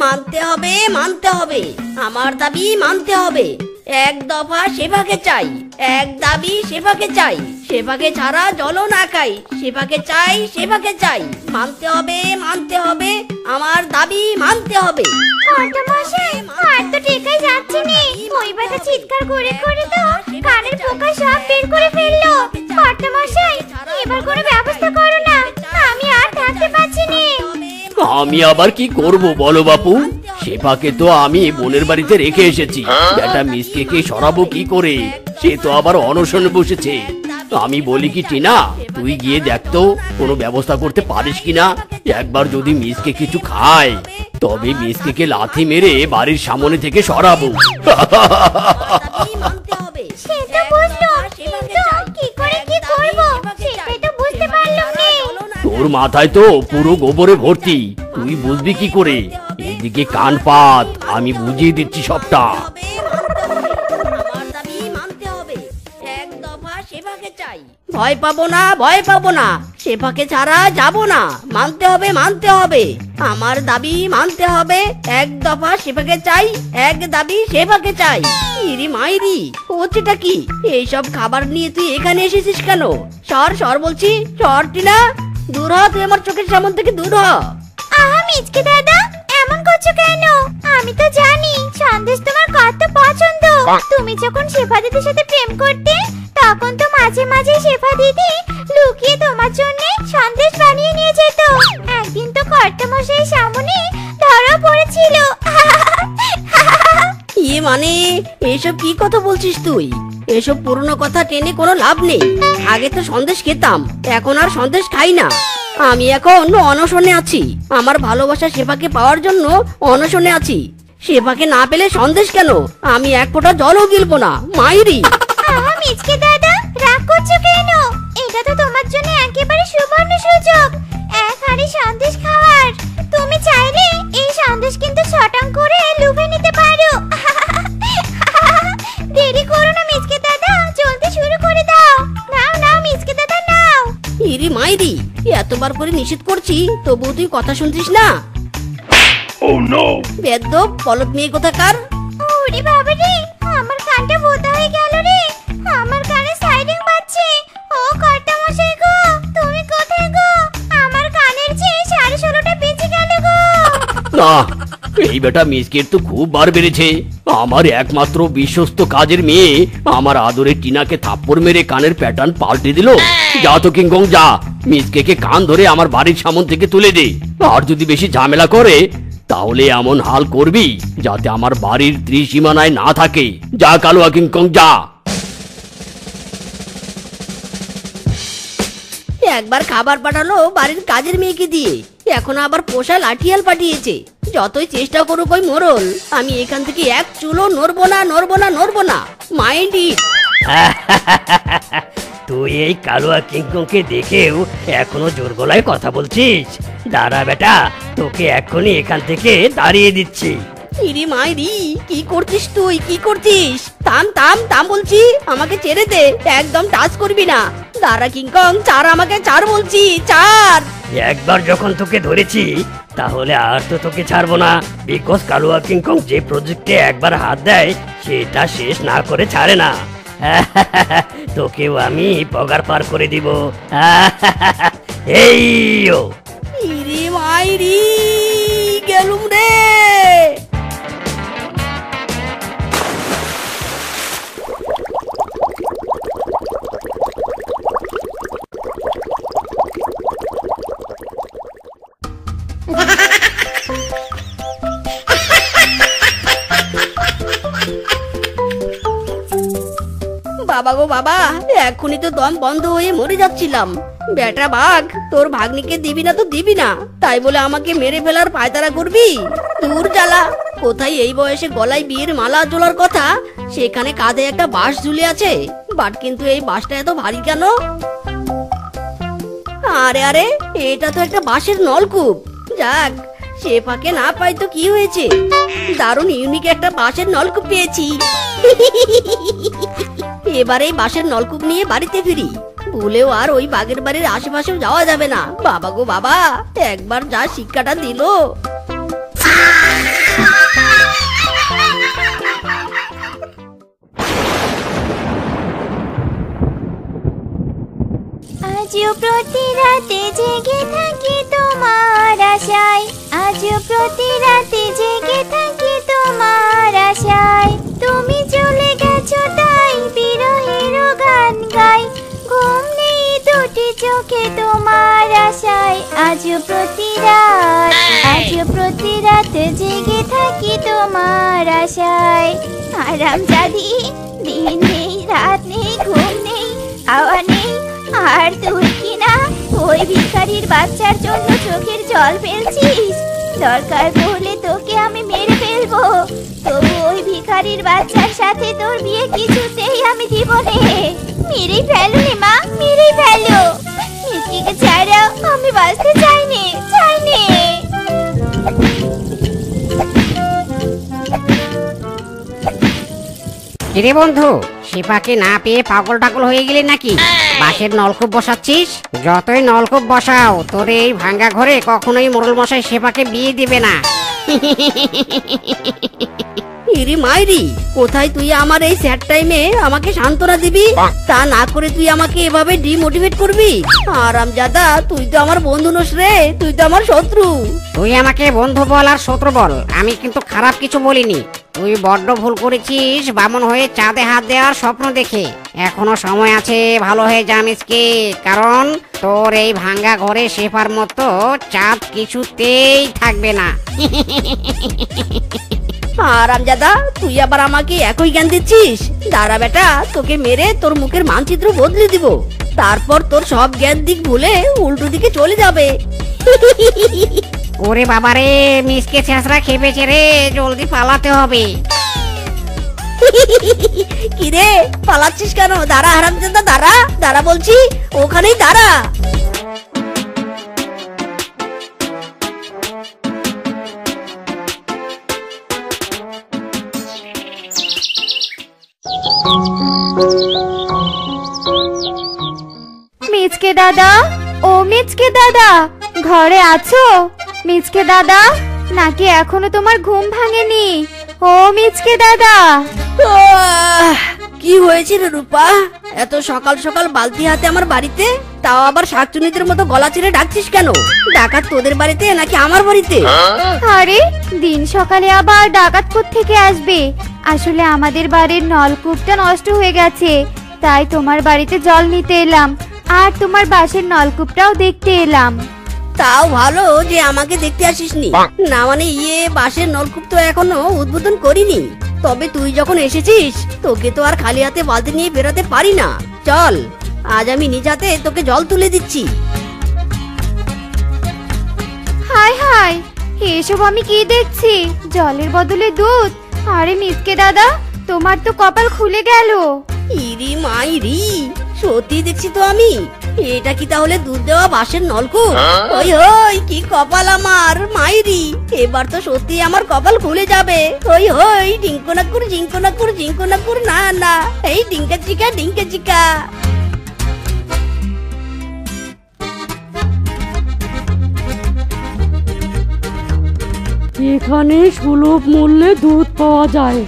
মানতে হবে, মানতে হবে, আমার দাবি মানতে হবে। এক দফা সেবাকে চাই, এক দাবি সেবাকে চাই, সেবাকে ছাড়া জলও না খাই, সেবাকে চাই, সেবাকে চাই, মানতে হবে, মানতে হবে, আমার দাবি মানতে হবে। কর্তামশাই, আর তো টেকাই যাচ্ছে না। ওই বেটা চিৎকার করে করে তো কানের পোকা সব বের করে ফেললো। কর্তামশাই, এবার কোনো ব্যবস্থা করো না, আমি আর থাকতে পারছি না। আমি আবার কি করব বলো বাপু? সেপাকে তো আমি বোনের বাড়িতে রেখে এসেছি, বেটা মিসকে সরাবো কি করে? সে তো আবার অনশনে বসেছে। আমি বলি কি টিনা, তুই গিয়ে দেখ তো কোনো ব্যবস্থা করতে পারিস কিনা। একবার যদি মিসকে কিছু খায় তবে মিসকে লাথি মেরে বাড়ির সামনে থেকে সরাবো। সেটা বুঝলো, কিন্তু কি করে কি করব সেটাই তো বুঝতে পারলাম না। তোর মাথায় তো পুরো গোবরে ভর্তি, তুই বুঝবি কি করে? এদিকে কান পাত, আমি বুঝিয়ে দিচ্ছি সবটা। ভয় পাবো না, ভয় পাবো না, সেবাকে ছাড়া যাবো না, মানতে হবে, মানতে হবে, আমার দাবি মানতে হবে। এক দফা সেবাকে চাই, এক দাবি সেবাকে চাই। ইরি মাইরি, হচ্ছেটা কি? এইসব খাবার নিয়ে তুই এখানে এসেছিস কেন? সর সর বলছি, সর টিনা, দূর হ, তুই আমার চোখের সামনে থেকে দূর হ। মিচকে দাদা, এমন করছো কেন? আমি তো জানি সন্দেশ তোমার কত পছন্দ। তুমি যখন শেফা দিদির সাথে প্রেম করতে, তখন তো মাঝে মাঝে শেফা দিদি লুকিয়ে তোমার জন্য সন্দেশ বানিয়ে নিয়ে যেত। একদিন তো কর্তামশাই সামনে ধরা পড়েছিল। ইয়ে মানে, এসব কি কথা বলছিস তুই? এসব পুরনো কথা টেনে কোনো লাভ নেই। আগে তো সন্দেশ খেতাম, এখন আর সন্দেশ খাই না। আমি এখন অনশনে আছি, আমার ভালোবাসা সেবাকে পাওয়ার জন্য অনশনে আছি। সেবাকে না পেলে সন্দেশ কেন, আমি এক ফোঁটা জলও গিলবো না। মাইরি মিচকে দাদা, রাগ করছো কেন? এটা তো তোমার জন্য একেবারে সুবর্ণ সুযোগ, এক হাঁড়ি সন্দেশ খাওয়ার। তুমি চাইলে এই সন্দেশ কিন্তু শটাং করে লুভে নিতে পারো। দেরি করো না মিচকে দাদা, জলদি শুরু করে দাও। নাও নাও মিচকে দাদা, নাও। ইরি মাইরি, এতবার করে নিষেধ করছি তবুও তুই কথা শুনছিস না। বেদ্যপ পলক মেয়ে কোথাকার। ওরে বাবা রে, আমার কানটা বোতা হয়ে গেল রে, আমার কানে সাইডিং বাজছে। ও কর্তামশাই গো, তুমি কোথায় গো? আমার কানের চেয়ে 16.5টা বেঁচে গেল গো। না, এই বেটা মিসকের তো খুব বার বেড়েছে। আমার একমাত্র বিশ্বস্ত কাজের মেয়ে আমার আদরের টিনাকে থাপ্পড় মেরে কানের প্যাটার্ন পাল্টে দিল। যা তো কিংকং যা, মিসকে কান ধরে আমার বাড়ির সামনে থেকে তুলে দে। আর যদি বেশি ঝামেলা করে তাহলে এমন হাল করবি যাতে আমার বাড়ির ত্রিসীমানায় না থাকে। যা কালুয়া কিংকং যা। একবার খাবার পাঠালো বাড়ির কাজের মেয়েকে দিয়ে, এখন আবার পোষা লাঠিয়াল পাঠিয়েছে। যতই চেষ্টা করুক ওই মোরল, আমি এখান থেকে এক চুলো নড়বো না, নড়বো না, নড়বো না। Mind it. তুই এই কালুয়া কিংকংকে দেখেও এখনো জোর গলায় কথা বলছিস? দাঁড়া বেটা, তোকে এখনই এখান থেকে তাড়িয়ে দিচ্ছি। ইরি মাইরি, কি করছিস তুই, কি করছিস? থাম থাম থাম বলছি, আমাকে ছেড়ে দে, একদম টাচ করবি না। দাঁড়া কিংকং, ছাড় আমাকে, ছাড় বলছি, ছাড়। একবার যখন তোকে ধরেছি তাহলে আর তো তোকে ছাড়বো না। বিকজ কালুয়া কিংকং যে প্রজেক্টে একবার হাত দেয় সেটা শেষ না করে ছাড়ে না। তোকেও আমি পগার পার করে দিব। এই ইরি মাইরি, গেলুম রে। বাবা গো বাবা, এখনই তো দম বন্ধ হয়ে মরে যাচ্ছিলাম। বেটা বাঘ, তোর ভাগ্নিকে দিবি না তো দিবি না, তাই বলে আমাকে মেরে ফেলার পায়তারা করবি? দূর জ্বালা। কোথায় এই বয়সে গলায় বিয়ের মালা ঝোলার কথা, সেখানে কাঁধে একটা বাঁশ ঝুলে আছে। বাট কিন্তু এই বাঁশটা এত ভারী কেন? আরে আরে, এটা তো একটা বাঁশের নলকূপ। যাক, সে ফাঁকে না পাই তো কি হয়েছে, দারুণ ইউনিক একটা বাঁশের নলকূপ পেয়েছি। এবারে বাঁশের নলকূপ নিয়ে বাড়িতে ফিরি, ভুলেও আর ওই বাগের বাড়ির আশেপাশেও যাওয়া যাবে না। বাবা গো বাবা, একবার যা শিক্ষাটা দিল। আজও প্রতি রাতে জেগে থাকি তোমার আশায়, আজও প্রতি রাতে জেগে থাকি তোমার আশায়। তুমি চলে গেছো তাই বিরহের গান গাই, ঘুম নেই দুটি চোখে তোমার আশায়। আজও প্রতি রাত, আজও প্রতি রাতে জেগে থাকি তোমার আশায়। আরাম জাদি, দিন নেই রাত নেই ঘুম নেই খাওয়া নেই, আর তুই কিনা ওই ভিখারির বাচ্চার জন্য চোখের জল ফেলছিস। দরকার পড়লে তোকে আমি মেরে ফেলবো, তবু ওই ভিখারির বাচ্চার সাথে তোর বিয়ে কিছুতেই আমি দিব নে। মেরেই ফেলো রে মা, মেরেই ফেলো। মিষ্টিকে ছাড়াও, আমি বাঁচতে চাই নে, চাই নে। কিরে বন্ধু, শিপাকে না পেয়ে পাগল টাগল হয়ে গেলি নাকি? বাঁশের নলকূপ বসাচ্ছিস? যতই নলকূপ বসাও, তোর এই ভাঙ্গা ঘরে কখনোই মোড়ল মশাই শিপাকে বিয়ে দিবে না। ইরি মাইরি, কোথায় তুই আমার এই স্যাড টাইমে আমাকে সান্ত্বনা দিবি, তা না করে তুই আমাকে এভাবে ডিমোটিভেট করবি? আরামজাদা, তুই তো আমার বন্ধু নস রে, তুই তো আমার শত্রু। তুই আমাকে বন্ধু বল আর শত্রু বল, আমি কিন্তু খারাপ কিছু বলিনি। তুই বড্ড ভুল করেছিস বামন হয়ে চাঁদে হাত দেওয়ার স্বপ্ন দেখে। এখনো সময় আছে, ভালো হয়ে যা মিসকে, কারণ তোর এই ভাঙ্গা ঘরে শেফার মতো চাঁদ কিছুতেই থাকবে না। আরামজাদা, তুই আবার আমাকে একই জ্ঞান দিচ্ছিস? দাঁড়া বেটা, তোকে মেরে তোর মুখের মানচিত্র বদলে দিব, তারপর তোর সব জ্ঞান দিক ভুলে উল্টো দিকে চলে যাবে। ওরে বাবারে, মিসকে ছেঁচড়া খেপেছে রে, জলদি পালাতে হবে। কিরে পালাচ্ছিস কেন? দাঁড়া হারামজাদা, দাঁড়া দাঁড়া বলছি, ওখানেই দাঁড়া। মিচকে দাদা, ও মিচকে দাদা, ঘরে আছো? মিচকে দাদা, নাকি এখনো তোমার ঘুম ভাঙেনি? ও মিচকে দাদা। কি হয়েছে রে রূপা? এত সকাল সকাল বালতি হাতে আমার বাড়িতে, তাও আবার শাকচুনিদের মতো গলা চিরে ডাকছিস কেন? ডাকাত তোদের বাড়িতে নাকি আমার বাড়িতে? আরে দিন সকালে আবার ডাকাত থেকে আসবে? আসলে আমাদের বাড়ির নলকূপটা নষ্ট হয়ে গেছে, তাই তোমার বাড়িতে জল নিতে এলাম, আর তোমার বাসের নলকূপটাও দেখতে এলাম। তাও ভালো যে আমাকে দেখতে আসিসনি, না মানে বাঁশের নলকূপ তো এখনো উদ্বোধন করিনি। তবে তুই যখন এসেছিস, তোকে তো আর খালি হাতে বালতি নিয়ে বেরোতে পারি না। চল, আজ আমি নিজ হাতে তোকে জল তুলে দিচ্ছি। হাই হাই, এসব আমি কি দেখছি? জলের বদলে দুধ? আরে মিচকে দাদা, তোমার তো কপাল খুলে গেল। ইরি মাইরি, সত্যি দেখছি তো আমি। এটা কি তাহলে দুধ দেওয়া বাঁশের নলকূপ? ওই হই, কি কপাল আমার মাইরি, এবার তো সত্যি আমার কপাল খুলে যাবে। ওই হই, ডিঙ্কনাকুর জিঙ্কনাকুর জিঙ্কনাকুর, না না, এই ডিঙ্কা চিকা ডিঙ্কা চিকা। এখানে সুলভ মূল্যে দুধ পাওয়া যায়।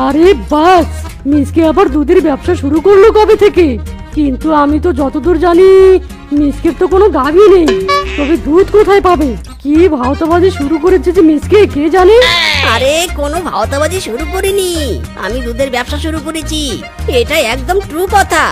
আরে বাস, মিসকে আবার দুধের ব্যবসা শুরু করলো কবে থেকে? কিন্তু আমি তো যতদূর জানি মিসকের তো কোনো গাভী নেই, তবে দুধ কোথায় পাবে? কি ভাওতাবাজি শুরু করেছে যে মিসকে, কে জানে? আরে কোনো ভাওতাবাজি শুরু করিনি, আমি দুধের ব্যবসা শুরু করেছি, এটা একদম ট্রু কথা।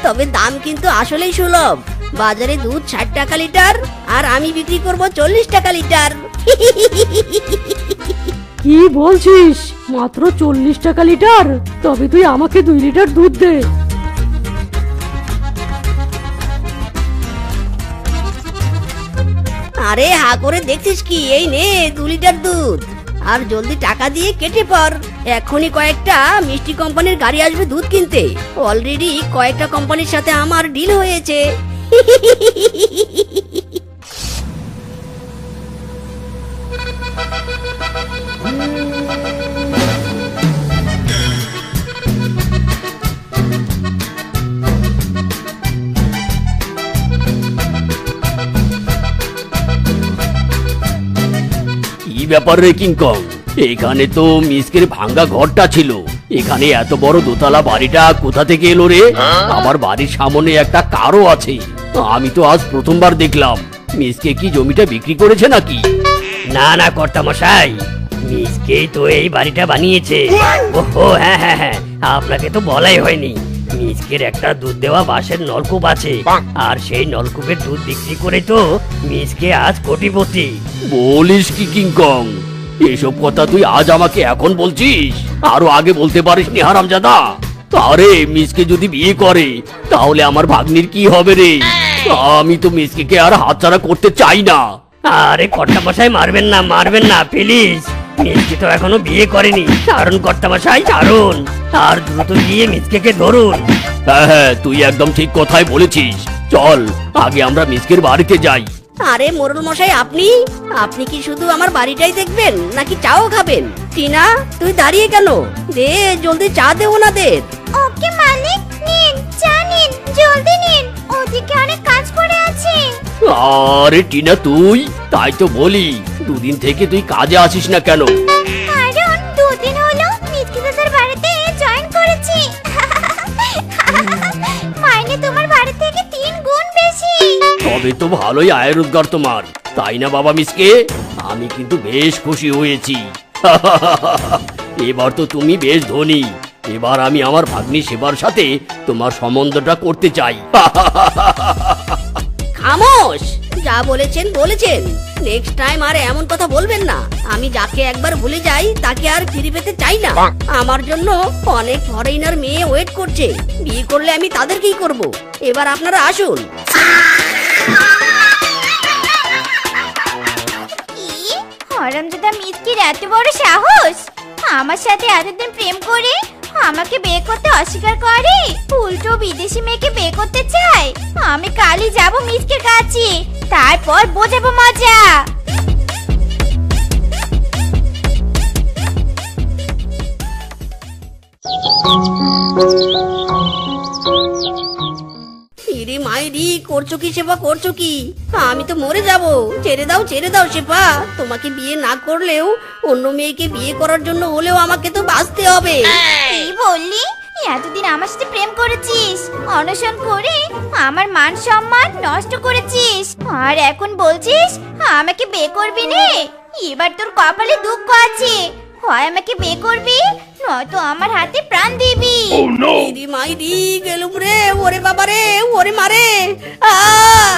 তবে দাম কিন্তু আসলেই সুলভ। বাজারে দুধ 60 টাকা লিটার, আর আমি বিক্রি করব 40 টাকা লিটার। কি বলছিস? মাত্র 40 টাকা লিটার? তবে তুই আমাকে 2 লিটার দুধ দে। আরে হা করে দেখছিস কি? এই নে 2 লিটার দুধ, আর জলদি টাকা দিয়ে কেটে পড়। এখনই কয়েকটা মিষ্টি কোম্পানির গাড়ি আসবে দুধ কিনতে। অলরেডি কয়েকটা কোম্পানির সাথে আমার ডিল হয়েছে। কি ব্যাপার রে কিংকং? এখানে তো মিসকের ভাঙ্গা ঘরটা ছিল, এখানে এত বড় দোতলা বাড়িটা কোথা থেকে এলো রে? আমার বাড়ির সামনে একটা কারও আছে। আমি তো আজ প্রথমবার দেখলাম। মিসকে কি জমিটা বিক্রি করেছে নাকি? না না কর্তামশাই, মিসকেই তো এই বাড়িটা বানিয়েছে। ওহো হ্যাঁ হ্যাঁ হ্যাঁ, আপনাকে তো বলাই হয়নি। মিসকের একটা দুধ দেওয়া বাঁশের নলকূপ আছে, আর সেই নলকূপের দুধ বিক্রি করে তো মিসকে আজ কোটিপতি। বলিস কি কিংকং? এসব কথা তুই আজ আমাকে এখন বলছিস? আরো আগে বলতে পারিসনি হারামজাদা? আরে মিসকে যদি বিয়ে করে তাহলে আমার ভাগ্নির কি হবে রে? আমি তো মিসকে আর হাতছাড়া করতে চাই না। আরে কর্তামশাই মারবেন না প্লিজ। মিসকে তো এখনো বিয়ে করেনি। ছাড়ুন কর্তামশাই, ছাড়ুন। আর দ্রুত গিয়ে মিসকে ধরুন। হ্যাঁ হ্যাঁ, তুই একদম ঠিক কথাই বলেছিস। চল আগে আমরা মিসকের বাড়িতে যাই। আরে মোড়ল মশাই, আপনি আপনি কি শুধু আমার বাড়িটাই দেখবেন নাকি চাও খাবেন? টিনা, তুই দাঁড়িয়ে কেন? দে জলদি চা দে ওনাদের। ওকে মালিক, নিন চা নিন, জলদি নিন, ওদিকে অনেক কাজ পড়ে আছে। আরে টিনা, তুই? তাই তো বলি, দুদিন থেকে তুই কাজে আসিস না কেন? কারণ 2 দিন হলো মিসকে দাদার বাড়িতে জয়েন করেছি। মাইনে তোমার বাড়ি থেকে 3 গুণ বেশি। তবে তো ভালোই আয় রোজগার তোমার, তাই না বাবা মিসকে? আমি কিন্তু বেশ খুশি হয়েছি। এবার তো তুমি বেশ ধনী। এবার আমি আমার ভাগ্নি সেবার সাথে তোমার সম্বন্ধটা করতে চাই। খামোশ! যা বলেছেন বলেছেন। নেক্সট টাইম আর এমন কথা বলবেন না। আমি যাকে একবার ভুলে যাই তাকে আর ফিরে পেতে চাই না। আমার জন্য অনেক ফরেইনার মেয়ে ওয়েট করছে। বিয়ে করলে আমি তাদেরকেই করব। এবার আপনারা আসুন। হরামজাদা মিসকির এত বড় সাহস! আমার সাথে এতদিন প্রেম করে আমাকে বিয়ে করতে অস্বীকার করে, উল্টো বিদেশি মেয়েকে বিয়ে করতে চায়। আমি কালই যাব মিসকের কাছে, তারপর বোঝাবো মজা। ইরে মাইরি, করছো কি শেফা, করছো কি? আমি তো মরে যাব। ছেড়ে দাও শেফা। তোমাকে বিয়ে না করলেও অন্য মেয়েকে বিয়ে করার জন্য হলেও আমাকে তো বাঁচতে হবে। কি বললি? এতদিন আমার সাথে প্রেম করেছিস, অনশন করে আমার মান সম্মান নষ্ট করেছিস, আর এখন বলছিস আমাকে বিয়ে করবি না? এবার তোর কপালে দুঃখ আছে। হয় আমাকে বিয়ে করবি, নয়তো আমার হাতে প্রাণ দিবি। ইরে মাইরি, গেলুম রে। ওরে বাবা রে, ওরে মারে। আহ!